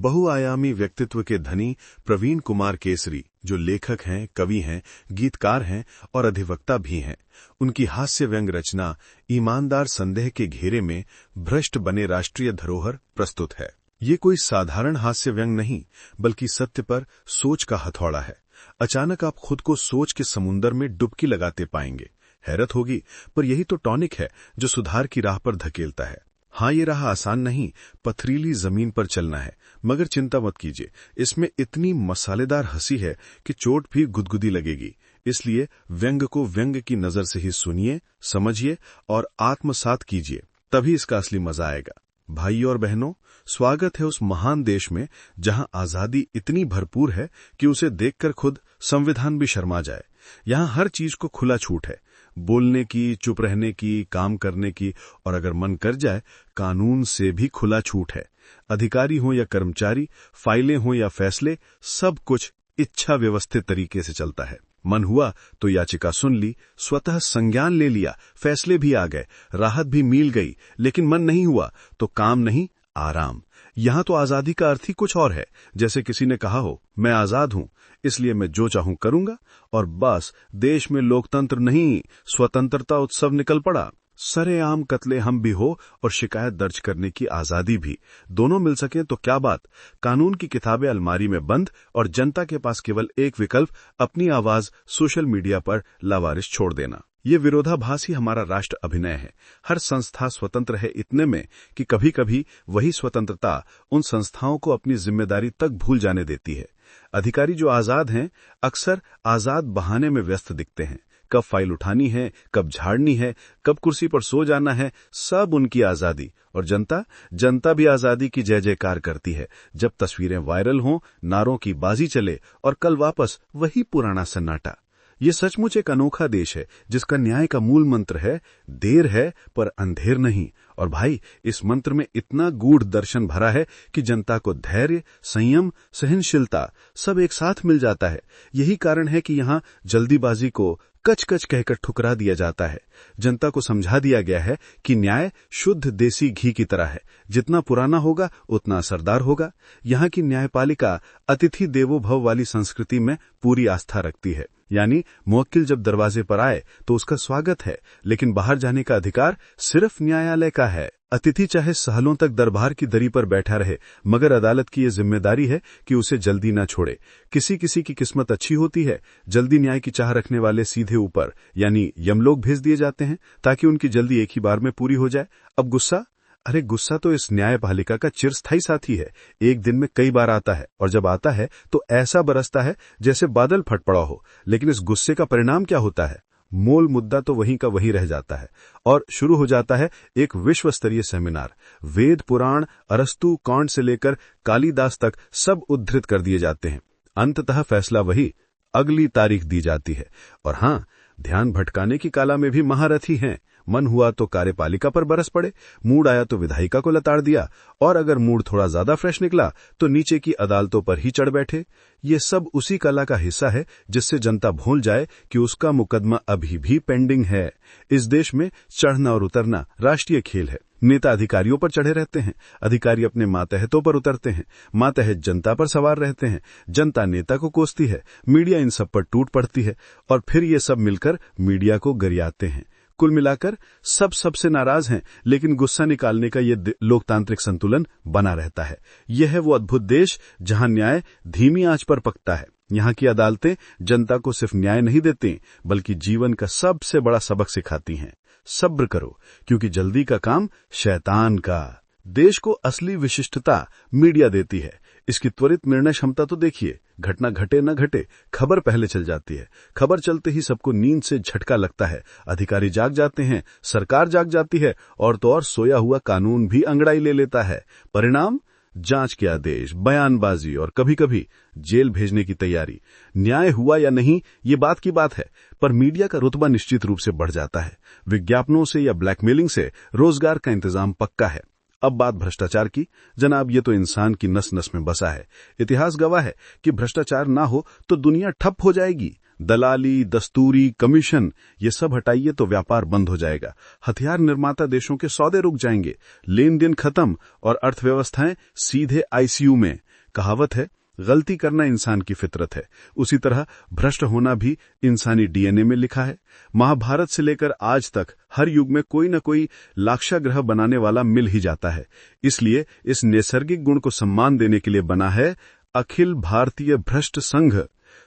बहुआयामी व्यक्तित्व के धनी प्रवीण कुमार केसरी, जो लेखक हैं, कवि हैं, गीतकार हैं और अधिवक्ता भी हैं, उनकी हास्य व्यंग रचना ईमानदार संदेह के घेरे में भ्रष्ट बने राष्ट्रीय धरोहर प्रस्तुत है। ये कोई साधारण हास्य व्यंग नहीं, बल्कि सत्य पर सोच का हथौड़ा है। अचानक आप खुद को सोच के समुंदर में डुबकी लगाते पाएंगे। हैरत होगी, पर यही तो टॉनिक है जो सुधार की राह पर धकेलता है। हाँ, ये राह आसान नहीं, पथरीली जमीन पर चलना है, मगर चिंता मत कीजिए, इसमें इतनी मसालेदार हंसी है कि चोट भी गुदगुदी लगेगी। इसलिए व्यंग को व्यंग की नजर से ही सुनिए, समझिए और आत्मसात कीजिए, तभी इसका असली मजा आएगा। भाइयों और बहनों, स्वागत है उस महान देश में जहां आजादी इतनी भरपूर है कि उसे देखकर खुद संविधान भी शर्मा जाए। यहां हर चीज को खुला छूट है, बोलने की, चुप रहने की, काम करने की, और अगर मन कर जाए कानून से भी खुला छूट है। अधिकारी हो या कर्मचारी, फाइलें हो या फैसले, सब कुछ इच्छा व्यवस्थित तरीके से चलता है। मन हुआ तो याचिका सुन ली, स्वतः संज्ञान ले लिया, फैसले भी आ गए, राहत भी मिल गई। लेकिन मन नहीं हुआ तो काम नहीं, आराम। यहां तो आजादी का अर्थ ही कुछ और है। जैसे किसी ने कहा हो, मैं आजाद हूं, इसलिए मैं जो चाहूं करूंगा, और बस देश में लोकतंत्र नहीं, स्वतंत्रता उत्सव निकल पड़ा। सरेआम कत्ले हम भी हो और शिकायत दर्ज करने की आजादी भी, दोनों मिल सके तो क्या बात। कानून की किताबें अलमारी में बंद और जनता के पास केवल एक विकल्प, अपनी आवाज सोशल मीडिया पर लावारिस छोड़ देना। ये विरोधाभास ही हमारा राष्ट्र अभिनय है। हर संस्था स्वतंत्र है इतने में कि कभी कभी वही स्वतंत्रता उन संस्थाओं को अपनी जिम्मेदारी तक भूल जाने देती है। अधिकारी जो आजाद हैं, अक्सर आजाद बहाने में व्यस्त दिखते हैं। कब फाइल उठानी है, कब झाड़नी है, कब कुर्सी पर सो जाना है, सब उनकी आजादी। और जनता भी आजादी की जय जयकार करती है। जब तस्वीरें वायरल हों, नारों की बाजी चले और कल वापस वही पुराना सन्नाटा। ये सचमुच एक अनोखा देश है जिसका न्याय का मूल मंत्र है, देर है पर अंधेर नहीं। और भाई, इस मंत्र में इतना गूढ़ दर्शन भरा है कि जनता को धैर्य, संयम, सहनशीलता सब एक साथ मिल जाता है। यही कारण है कि यहाँ जल्दीबाजी को कच कच कहकर ठुकरा दिया जाता है। जनता को समझा दिया गया है कि न्याय शुद्ध देसी घी की तरह है, जितना पुराना होगा उतना असरदार होगा। यहाँ की न्यायपालिका अतिथि देवो भव वाली संस्कृति में पूरी आस्था रखती है। यानी मुवक्किल जब दरवाजे पर आए तो उसका स्वागत है, लेकिन बाहर जाने का अधिकार सिर्फ न्यायालय का है। अतिथि चाहे सालों तक दरबार की दरी पर बैठा रहे, मगर अदालत की यह जिम्मेदारी है कि उसे जल्दी न छोड़े। किसी किसी की किस्मत अच्छी होती है, जल्दी न्याय की चाह रखने वाले सीधे ऊपर यानी यमलोक भेज दिए जाते हैं ताकि उनकी जल्दी एक ही बार में पूरी हो जाए। अब गुस्सा, अरे गुस्सा तो इस न्यायपालिका का चिरस्थायी साथी है। एक दिन में कई बार आता है, और जब आता है तो ऐसा बरसता है जैसे बादल फट पड़ा हो। लेकिन इस गुस्से का परिणाम क्या होता है? मूल मुद्दा तो वहीं का वहीं रह जाता है और शुरू हो जाता है एक विश्व स्तरीय सेमिनार। वेद पुराण, अरस्तु, कौंड से लेकर कालिदास तक सब उद्धृत कर दिए जाते हैं। अंततः फैसला वही, अगली तारीख दी जाती है। और हाँ, ध्यान भटकाने की कला में भी महारथी हैं। मन हुआ तो कार्यपालिका पर बरस पड़े, मूड आया तो विधायिका को लताड़ दिया, और अगर मूड थोड़ा ज्यादा फ्रेश निकला तो नीचे की अदालतों पर ही चढ़ बैठे। ये सब उसी कला का हिस्सा है जिससे जनता भूल जाए कि उसका मुकदमा अभी भी पेंडिंग है। इस देश में चढ़ना और उतरना राष्ट्रीय खेल है। नेता अधिकारियों पर चढ़े रहते हैं, अधिकारी अपने मातहतों पर उतरते हैं, मातहत जनता पर सवार रहते हैं, जनता नेता को कोसती है, मीडिया इन सब पर टूट पड़ती है, और फिर ये सब मिलकर मीडिया को गरियाते हैं। कुल मिलाकर सब सबसे नाराज हैं, लेकिन गुस्सा निकालने का ये लोकतांत्रिक संतुलन बना रहता है। यह है वो अद्भुत देश जहां न्याय धीमी आंच पर पकता है। यहाँ की अदालतें जनता को सिर्फ न्याय नहीं देती, बल्कि जीवन का सबसे बड़ा सबक सिखाती हैं। सब्र करो, क्योंकि जल्दी का काम शैतान का। देश को असली विशिष्टता मीडिया देती है। इसकी त्वरित निर्णय क्षमता तो देखिए। घटना घटे न घटे, खबर पहले चल जाती है। खबर चलते ही सबको नींद से झटका लगता है। अधिकारी जाग जाते हैं, सरकार जाग जाती है, और तो और सोया हुआ कानून भी अंगड़ाई ले लेता है। परिणाम, जांच के आदेश, बयानबाजी और कभी कभी जेल भेजने की तैयारी। न्याय हुआ या नहीं, ये बात की बात है, पर मीडिया का रुतबा निश्चित रूप से बढ़ जाता है। विज्ञापनों से या ब्लैकमेलिंग से रोजगार का इंतजाम पक्का है। अब बात भ्रष्टाचार की। जनाब, ये तो इंसान की नस नस में बसा है। इतिहास गवाह है कि भ्रष्टाचार ना हो तो दुनिया ठप हो जाएगी। दलाली, दस्तूरी, कमीशन, ये सब हटाइए तो व्यापार बंद हो जाएगा। हथियार निर्माता देशों के सौदे रुक जाएंगे, लेन देन खत्म और अर्थव्यवस्थाएं सीधे आईसीयू में। कहावत है, गलती करना इंसान की फितरत है। उसी तरह भ्रष्ट होना भी इंसानी डीएनए में लिखा है। महाभारत से लेकर आज तक हर युग में कोई न कोई लाक्षागृह बनाने वाला मिल ही जाता है। इसलिए इस नैसर्गिक गुण को सम्मान देने के लिए बना है अखिल भारतीय भ्रष्ट संघ।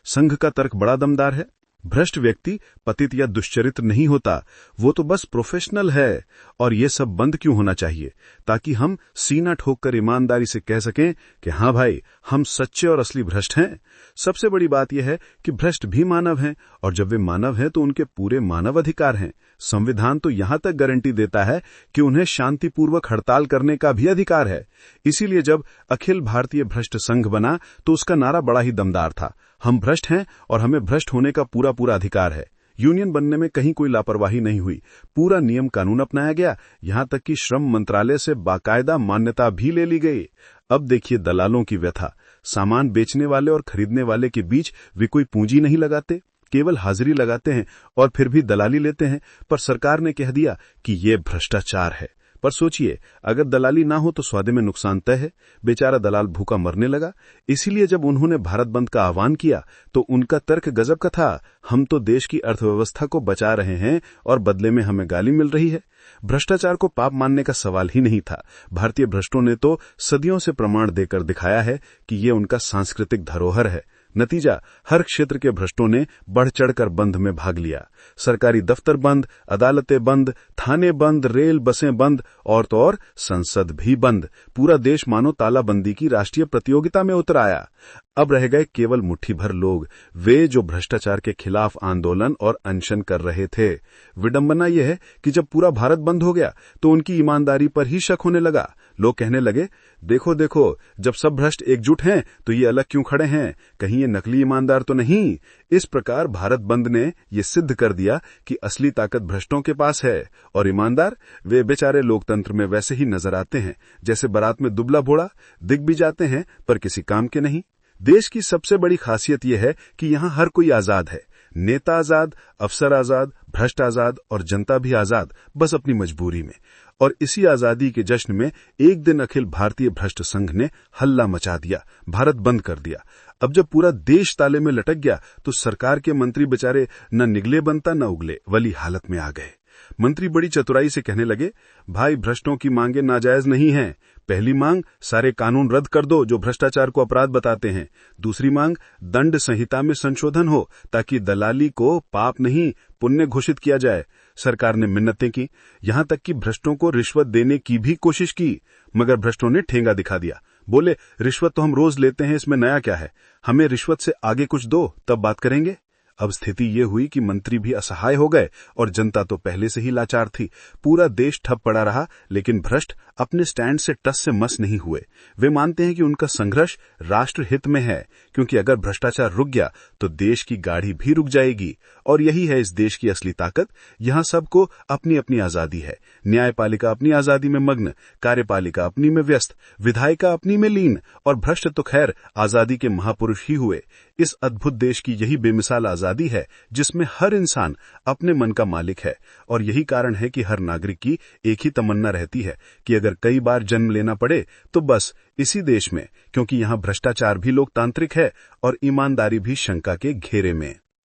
संघ का तर्क बड़ा दमदार है। भ्रष्ट व्यक्ति पतित या दुश्चरित्र नहीं होता, वो तो बस प्रोफेशनल है। और ये सब बंद क्यों होना चाहिए? ताकि हम सीना ठोक कर ईमानदारी से कह सकें कि हाँ भाई, हम सच्चे और असली भ्रष्ट हैं। सबसे बड़ी बात यह है कि भ्रष्ट भी मानव हैं, और जब वे मानव हैं तो उनके पूरे मानव अधिकार हैं। संविधान तो यहां तक गारंटी देता है कि उन्हें शांतिपूर्वक हड़ताल करने का भी अधिकार है। इसीलिए जब अखिल भारतीय भ्रष्ट संघ बना तो उसका नारा बड़ा ही दमदार था, हम भ्रष्ट हैं और हमें भ्रष्ट होने का पूरा पूरा अधिकार है। यूनियन बनने में कहीं कोई लापरवाही नहीं हुई, पूरा नियम कानून अपनाया गया, यहां तक कि श्रम मंत्रालय से बाकायदा मान्यता भी ले ली गई। अब देखिए दलालों की व्यथा। सामान बेचने वाले और खरीदने वाले के बीच वे कोई पूंजी नहीं लगाते, केवल हाजिरी लगाते हैं और फिर भी दलाली लेते हैं। पर सरकार ने कह दिया कि ये भ्रष्टाचार है। पर सोचिए, अगर दलाली ना हो तो सौदे में नुकसान तय है। बेचारा दलाल भूखा मरने लगा। इसीलिए जब उन्होंने भारत बंद का आह्वान किया तो उनका तर्क गजब का था, हम तो देश की अर्थव्यवस्था को बचा रहे हैं और बदले में हमें गाली मिल रही है। भ्रष्टाचार को पाप मानने का सवाल ही नहीं था। भारतीय भ्रष्टों ने तो सदियों से प्रमाण देकर दिखाया है कि ये उनका सांस्कृतिक धरोहर है। नतीजा, हर क्षेत्र के भ्रष्टों ने बढ़ चढ़कर बंद में भाग लिया। सरकारी दफ्तर बंद, अदालतें बंद, थाने बंद, रेल बसें बंद और तो और संसद भी बंद। पूरा देश मानो तालाबंदी की राष्ट्रीय प्रतियोगिता में उतर आया। अब रह गए केवल मुट्ठी भर लोग, वे जो भ्रष्टाचार के खिलाफ आंदोलन और अनशन कर रहे थे। विडंबना यह है कि जब पूरा भारत बंद हो गया तो उनकी ईमानदारी पर ही शक होने लगा। लोग कहने लगे, देखो देखो, जब सब भ्रष्ट एकजुट हैं तो ये अलग क्यों खड़े हैं? कहीं ये नकली ईमानदार तो नहीं? इस प्रकार भारत बंद ने ये सिद्ध कर दिया कि असली ताकत भ्रष्टों के पास है और ईमानदार वे बेचारे लोकतंत्र में वैसे ही नजर आते हैं जैसे बारात में दुबला घोड़ा, दिख भी जाते हैं पर किसी काम के नहीं। देश की सबसे बड़ी खासियत यह है कि यहां हर कोई आजाद है। नेता आजाद, अफसर आजाद, भ्रष्ट आजाद और जनता भी आजाद, बस अपनी मजबूरी में। और इसी आजादी के जश्न में एक दिन अखिल भारतीय भ्रष्ट संघ ने हल्ला मचा दिया, भारत बंद कर दिया। अब जब पूरा देश ताले में लटक गया तो सरकार के मंत्री बेचारे न निगले बनता न उगले वाली हालत में आ गए। मंत्री बड़ी चतुराई से कहने लगे, भाई भ्रष्टों की मांगे नाजायज नहीं हैं। पहली मांग, सारे कानून रद्द कर दो जो भ्रष्टाचार को अपराध बताते हैं। दूसरी मांग, दंड संहिता में संशोधन हो ताकि दलाली को पाप नहीं पुण्य घोषित किया जाए। सरकार ने मिन्नतें की, यहां तक कि भ्रष्टों को रिश्वत देने की भी कोशिश की, मगर भ्रष्टों ने ठेंगा दिखा दिया। बोले, रिश्वत तो हम रोज लेते हैं, इसमें नया क्या है? हमें रिश्वत से आगे कुछ दो, तब बात करेंगे। अब स्थिति ये हुई कि मंत्री भी असहाय हो गए और जनता तो पहले से ही लाचार थी। पूरा देश ठप पड़ा रहा, लेकिन भ्रष्ट अपने स्टैंड से टस से मस नहीं हुए। वे मानते हैं कि उनका संघर्ष राष्ट्र हित में है, क्योंकि अगर भ्रष्टाचार रुक गया तो देश की गाड़ी भी रुक जाएगी। और यही है इस देश की असली ताकत। यहाँ सबको अपनी अपनी आजादी है। न्यायपालिका अपनी आजादी में मग्न, कार्यपालिका अपनी में व्यस्त, विधायिका अपनी में लीन, और भ्रष्ट तो खैर आजादी के महापुरुष ही हुए। इस अद्भुत देश की यही बेमिसाल आजादी है जिसमें हर इंसान अपने मन का मालिक है। और यही कारण है कि हर नागरिक की एक ही तमन्ना रहती है कि अगर कई बार जन्म लेना पड़े तो बस इसी देश में, क्योंकि यहाँ भ्रष्टाचार भी लोकतांत्रिक है और ईमानदारी भी शंका के घेरे में।